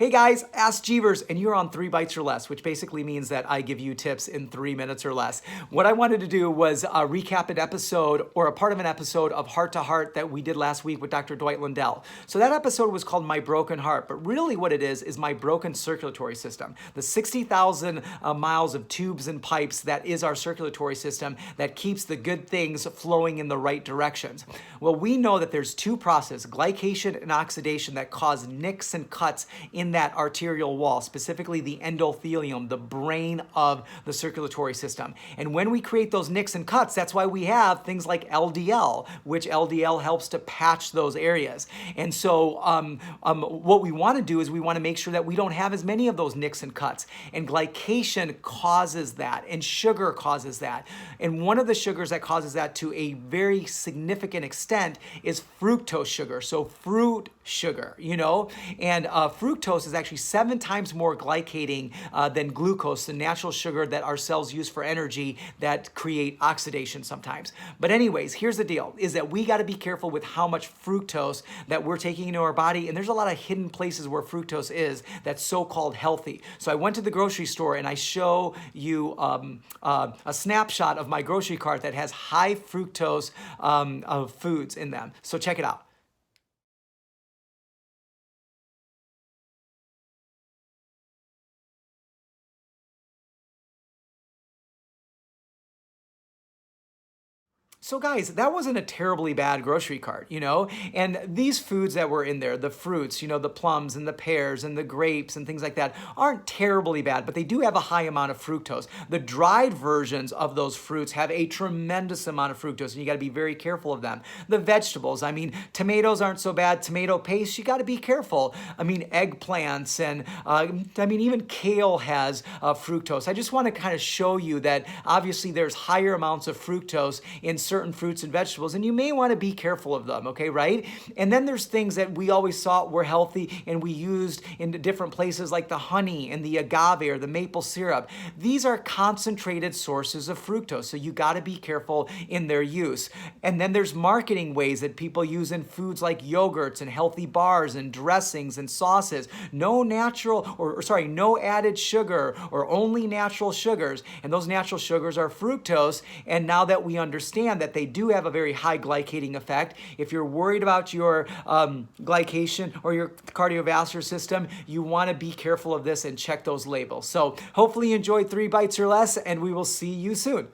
Hey guys, Ask Jeevers, and you're on 3 Bites or Less, which basically means that I give you tips in 3 minutes or less. What I wanted to do was recap an episode or a part of an episode of Heart to Heart that we did last week with Dr. Dwight Lindell. So that episode was called My Broken Heart, but really what it is my broken circulatory system. The 60,000 miles of tubes and pipes that is our circulatory system that keeps the good things flowing in the right directions. Well, we know that there's two processes, glycation and oxidation, that cause nicks and cuts in that arterial wall, specifically the endothelium, the brain of the circulatory system. And when we create those nicks and cuts, that's why we have things like LDL, which LDL helps to patch those areas. And so what we want to do is we want to make sure that we don't have as many of those nicks and cuts. And glycation causes that, and sugar causes that. And one of the sugars that causes that to a very significant extent is fructose sugar. So fruit sugar, and fructose is actually 7 times more glycating than glucose, the natural sugar that our cells use for energy that create oxidation sometimes. But anyways, here's the deal, is that we got to be careful with how much fructose that we're taking into our body, and there's a lot of hidden places where fructose is that's so-called healthy. So I went to the grocery store and I show you a snapshot of my grocery cart that has high fructose foods in them. So check it out. So guys, that wasn't a terribly bad grocery cart, And these foods that were in there, the fruits, the plums and the pears and the grapes and things like that, aren't terribly bad, but they do have a high amount of fructose. The dried versions of those fruits have a tremendous amount of fructose, and you got to be very careful of them. The vegetables, tomatoes aren't so bad. Tomato paste, you got to be careful. Eggplants and even kale has fructose. I just want to kind of show you that obviously there's higher amounts of fructose in certain fruits and vegetables, and you may want to be careful of them, okay, right? And then there's things that we always thought were healthy and we used in different places like the honey and the agave or the maple syrup. These are concentrated sources of fructose, so you got to be careful in their use. And then there's marketing ways that people use in foods like yogurts and healthy bars and dressings and sauces. No added sugar or only natural sugars, and those natural sugars are fructose. And now that we understand that they do have a very high glycating effect, if you're worried about your glycation or your cardiovascular system, you want to be careful of this and check those labels. So hopefully you enjoyed 3 Bites or Less, and we will see you soon.